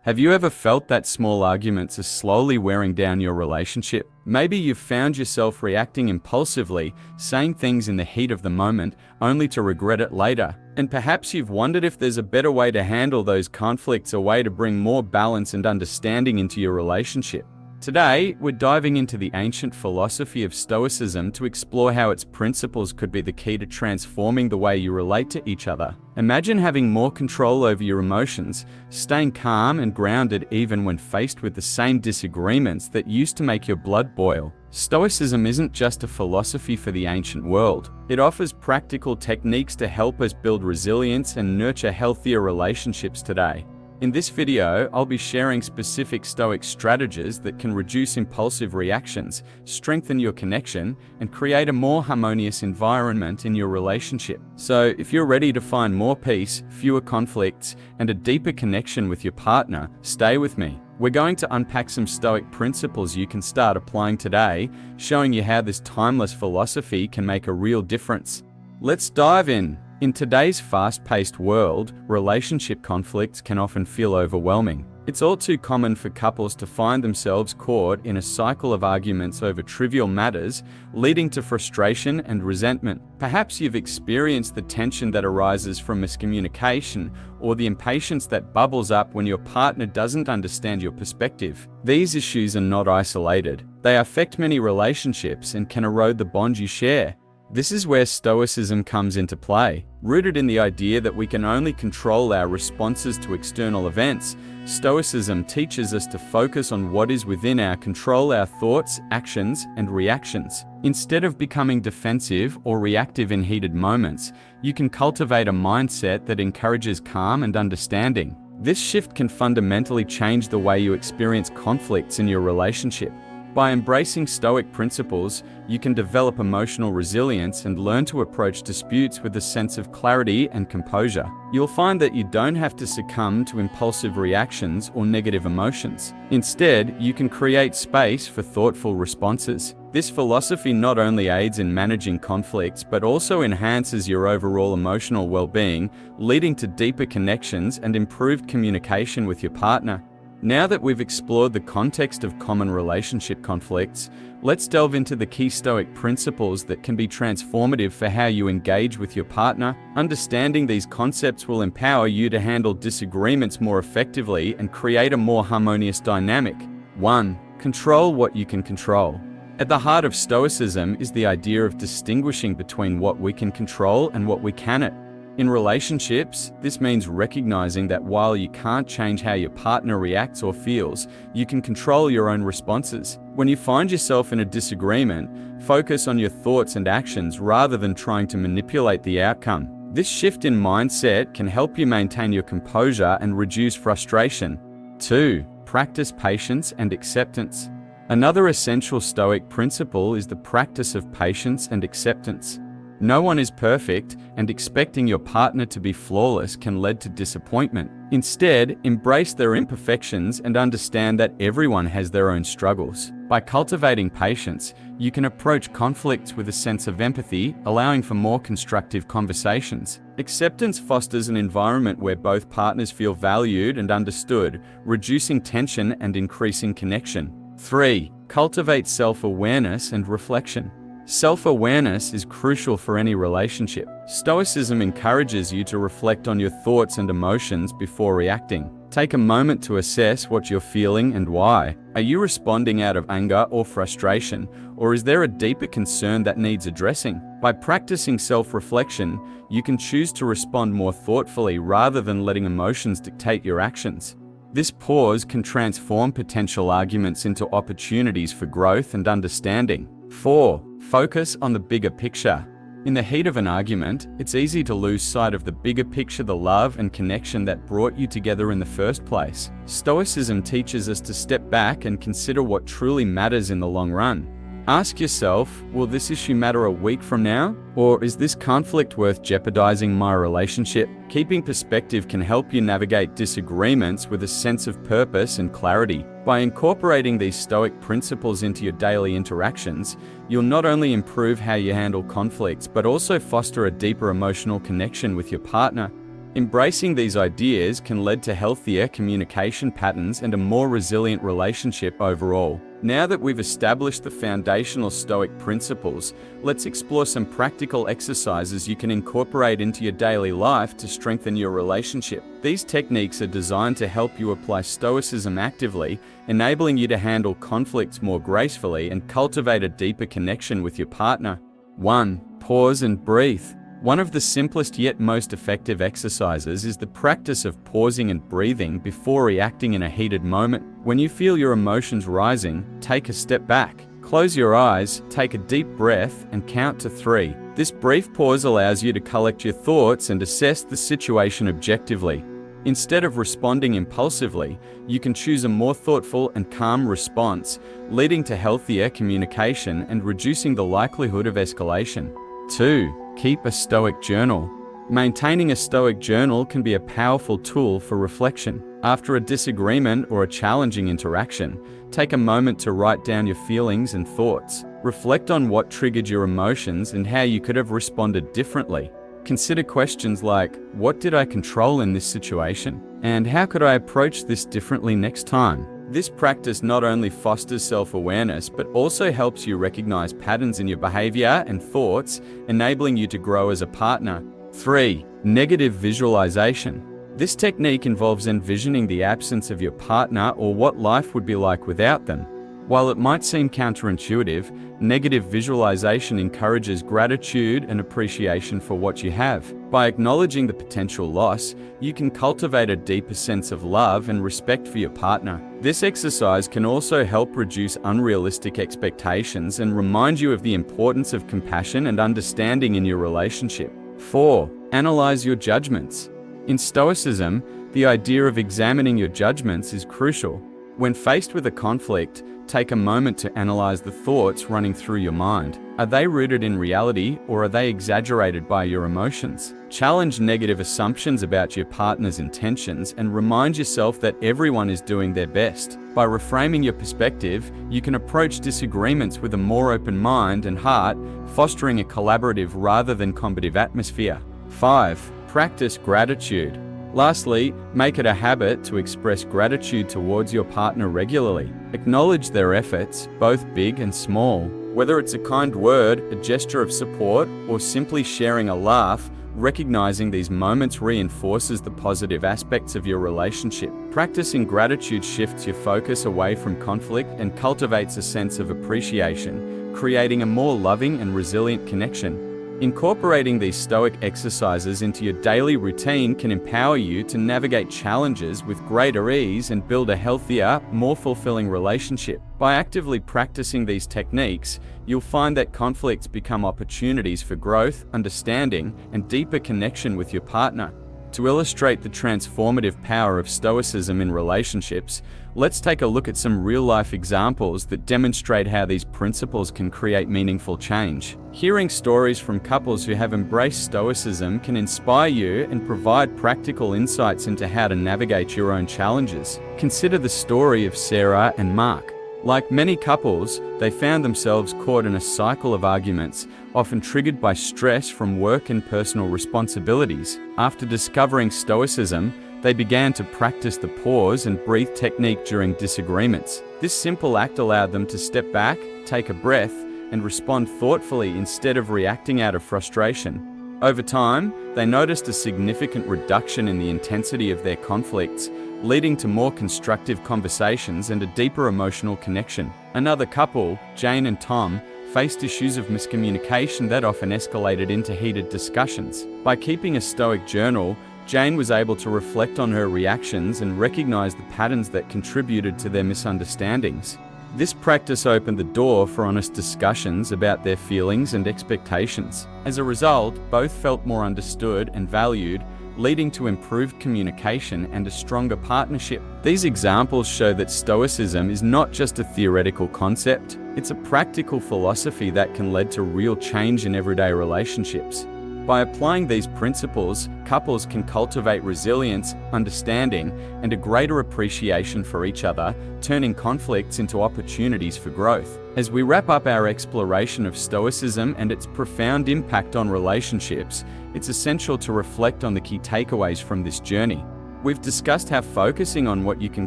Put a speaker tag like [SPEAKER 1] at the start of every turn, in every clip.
[SPEAKER 1] Have you ever felt that small arguments are slowly wearing down your relationship? Maybe you've found yourself reacting impulsively, saying things in the heat of the moment, only to regret it later. And perhaps you've wondered if there's a better way to handle those conflicts, a way to bring more balance and understanding into your relationship. Today, we're diving into the ancient philosophy of Stoicism to explore how its principles could be the key to transforming the way you relate to each other. Imagine having more control over your emotions, staying calm and grounded even when faced with the same disagreements that used to make your blood boil. Stoicism isn't just a philosophy for the ancient world. It offers practical techniques to help us build resilience and nurture healthier relationships today. In this video, I'll be sharing specific Stoic strategies that can reduce impulsive reactions, strengthen your connection, and create a more harmonious environment in your relationship. So, if you're ready to find more peace, fewer conflicts, and a deeper connection with your partner, stay with me. We're going to unpack some Stoic principles you can start applying today, showing you how this timeless philosophy can make a real difference. Let's dive in. In today's fast-paced world, relationship conflicts can often feel overwhelming. It's all too common for couples to find themselves caught in a cycle of arguments over trivial matters, leading to frustration and resentment. Perhaps you've experienced the tension that arises from miscommunication or the impatience that bubbles up when your partner doesn't understand your perspective. These issues are not isolated. They affect many relationships and can erode the bond you share. This is where Stoicism comes into play. Rooted in the idea that we can only control our responses to external events, Stoicism teaches us to focus on what is within our control, our thoughts, actions, and reactions. Instead of becoming defensive or reactive in heated moments, you can cultivate a mindset that encourages calm and understanding. This shift can fundamentally change the way you experience conflicts in your relationship. By embracing Stoic principles, you can develop emotional resilience and learn to approach disputes with a sense of clarity and composure. You'll find that you don't have to succumb to impulsive reactions or negative emotions. Instead, you can create space for thoughtful responses. This philosophy not only aids in managing conflicts, but also enhances your overall emotional well-being, leading to deeper connections and improved communication with your partner. Now that we've explored the context of common relationship conflicts, let's delve into the key Stoic principles that can be transformative for how you engage with your partner. Understanding these concepts will empower you to handle disagreements more effectively and create a more harmonious dynamic. 1. Control what you can control. At the heart of Stoicism is the idea of distinguishing between what we can control and what we cannot. In relationships, this means recognizing that while you can't change how your partner reacts or feels, you can control your own responses. When you find yourself in a disagreement, focus on your thoughts and actions rather than trying to manipulate the outcome. This shift in mindset can help you maintain your composure and reduce frustration. 2. Practice patience and acceptance. Another essential Stoic principle is the practice of patience and acceptance. No one is perfect, and expecting your partner to be flawless can lead to disappointment. Instead, embrace their imperfections and understand that everyone has their own struggles. By cultivating patience, you can approach conflicts with a sense of empathy, allowing for more constructive conversations. Acceptance fosters an environment where both partners feel valued and understood, reducing tension and increasing connection. 3. Cultivate self-awareness and reflection. Self-awareness is crucial for any relationship. Stoicism encourages you to reflect on your thoughts and emotions before reacting. Take a moment to assess what you're feeling and why. Are you responding out of anger or frustration, or is there a deeper concern that needs addressing? By practicing self-reflection, you can choose to respond more thoughtfully rather than letting emotions dictate your actions. This pause can transform potential arguments into opportunities for growth and understanding. 4. Focus on the bigger picture. In the heat of an argument, it's easy to lose sight of the bigger picture, the love and connection that brought you together in the first place. Stoicism teaches us to step back and consider what truly matters in the long run. Ask yourself, will this issue matter a week from now? Or is this conflict worth jeopardizing my relationship? Keeping perspective can help you navigate disagreements with a sense of purpose and clarity. By incorporating these Stoic principles into your daily interactions, you'll not only improve how you handle conflicts, but also foster a deeper emotional connection with your partner. Embracing these ideas can lead to healthier communication patterns and a more resilient relationship overall. Now that we've established the foundational Stoic principles, let's explore some practical exercises you can incorporate into your daily life to strengthen your relationship. These techniques are designed to help you apply Stoicism actively, enabling you to handle conflicts more gracefully and cultivate a deeper connection with your partner. 1. Pause and breathe. One of the simplest yet most effective exercises is the practice of pausing and breathing before reacting in a heated moment. When you feel your emotions rising, take a step back. Close your eyes, take a deep breath, and count to 3. This brief pause allows you to collect your thoughts and assess the situation objectively. Instead of responding impulsively, you can choose a more thoughtful and calm response, leading to healthier communication and reducing the likelihood of escalation. 2. Keep a Stoic journal. Maintaining a Stoic journal can be a powerful tool for reflection. After a disagreement or a challenging interaction, take a moment to write down your feelings and thoughts. Reflect on what triggered your emotions and how you could have responded differently. Consider questions like, what did I control in this situation? And how could I approach this differently next time? This practice not only fosters self-awareness, but also helps you recognize patterns in your behavior and thoughts, enabling you to grow as a partner. 3. Negative visualization. This technique involves envisioning the absence of your partner or what life would be like without them. While it might seem counterintuitive, negative visualization encourages gratitude and appreciation for what you have. By acknowledging the potential loss, you can cultivate a deeper sense of love and respect for your partner. This exercise can also help reduce unrealistic expectations and remind you of the importance of compassion and understanding in your relationship. 4. Analyze your judgments. In Stoicism, the idea of examining your judgments is crucial. When faced with a conflict, take a moment to analyze the thoughts running through your mind. Are they rooted in reality, or are they exaggerated by your emotions? Challenge negative assumptions about your partner's intentions and remind yourself that everyone is doing their best. By reframing your perspective, you can approach disagreements with a more open mind and heart, fostering a collaborative rather than combative atmosphere. 5. Practice gratitude. Lastly, make it a habit to express gratitude towards your partner regularly. Acknowledge their efforts, both big and small. Whether it's a kind word, a gesture of support, or simply sharing a laugh, recognizing these moments reinforces the positive aspects of your relationship. Practicing gratitude shifts your focus away from conflict and cultivates a sense of appreciation, creating a more loving and resilient connection. Incorporating these Stoic exercises into your daily routine can empower you to navigate challenges with greater ease and build a healthier, more fulfilling relationship. By actively practicing these techniques, you'll find that conflicts become opportunities for growth, understanding, and deeper connection with your partner. To illustrate the transformative power of Stoicism in relationships, let's take a look at some real-life examples that demonstrate how these principles can create meaningful change. Hearing stories from couples who have embraced Stoicism can inspire you and provide practical insights into how to navigate your own challenges. Consider the story of Sarah and Mark. Like many couples, they found themselves caught in a cycle of arguments, often triggered by stress from work and personal responsibilities. After discovering Stoicism, they began to practice the pause and breathe technique during disagreements. This simple act allowed them to step back, take a breath, and respond thoughtfully instead of reacting out of frustration. Over time, they noticed a significant reduction in the intensity of their conflicts, leading to more constructive conversations and a deeper emotional connection. Another couple, Jane and Tom, faced issues of miscommunication that often escalated into heated discussions. By keeping a Stoic journal, Jane was able to reflect on her reactions and recognize the patterns that contributed to their misunderstandings. This practice opened the door for honest discussions about their feelings and expectations. As a result, both felt more understood and valued, leading to improved communication and a stronger partnership. These examples show that Stoicism is not just a theoretical concept, it's a practical philosophy that can lead to real change in everyday relationships. By applying these principles, couples can cultivate resilience, understanding, and a greater appreciation for each other, turning conflicts into opportunities for growth. As we wrap up our exploration of Stoicism and its profound impact on relationships, it's essential to reflect on the key takeaways from this journey. We've discussed how focusing on what you can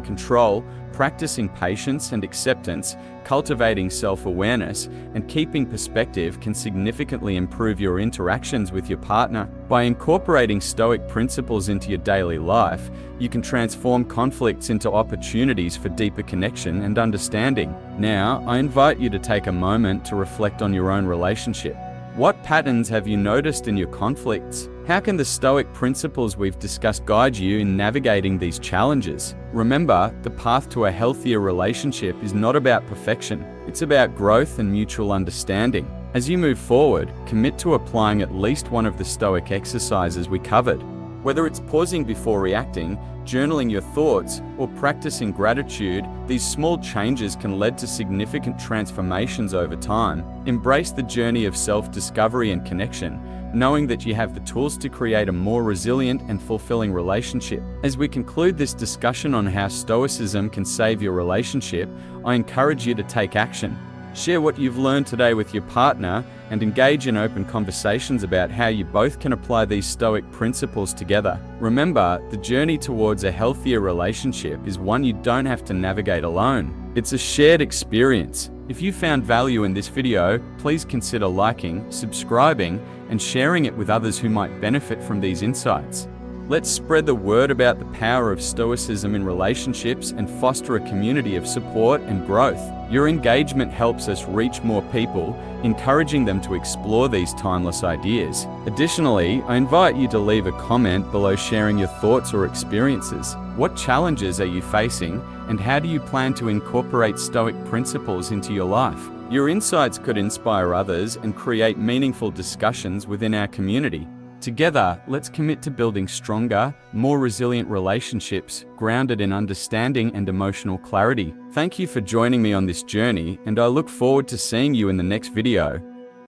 [SPEAKER 1] control, practicing patience and acceptance, cultivating self-awareness, and keeping perspective can significantly improve your interactions with your partner. By incorporating Stoic principles into your daily life, you can transform conflicts into opportunities for deeper connection and understanding. Now, I invite you to take a moment to reflect on your own relationship. What patterns have you noticed in your conflicts? How can the Stoic principles we've discussed guide you in navigating these challenges? Remember, the path to a healthier relationship is not about perfection. It's about growth and mutual understanding. As you move forward, commit to applying at least one of the Stoic exercises we covered. Whether it's pausing before reacting, journaling your thoughts, or practicing gratitude, these small changes can lead to significant transformations over time. Embrace the journey of self-discovery and connection, knowing that you have the tools to create a more resilient and fulfilling relationship. As we conclude this discussion on how Stoicism can save your relationship, I encourage you to take action. Share what you've learned today with your partner and engage in open conversations about how you both can apply these Stoic principles together. Remember, the journey towards a healthier relationship is one you don't have to navigate alone. It's a shared experience. If you found value in this video, please consider liking, subscribing, and sharing it with others who might benefit from these insights. Let's spread the word about the power of Stoicism in relationships and foster a community of support and growth. Your engagement helps us reach more people, encouraging them to explore these timeless ideas. Additionally, I invite you to leave a comment below sharing your thoughts or experiences. What challenges are you facing, and how do you plan to incorporate Stoic principles into your life? Your insights could inspire others and create meaningful discussions within our community. Together, let's commit to building stronger, more resilient relationships grounded in understanding and emotional clarity. Thank you for joining me on this journey, and I look forward to seeing you in the next video.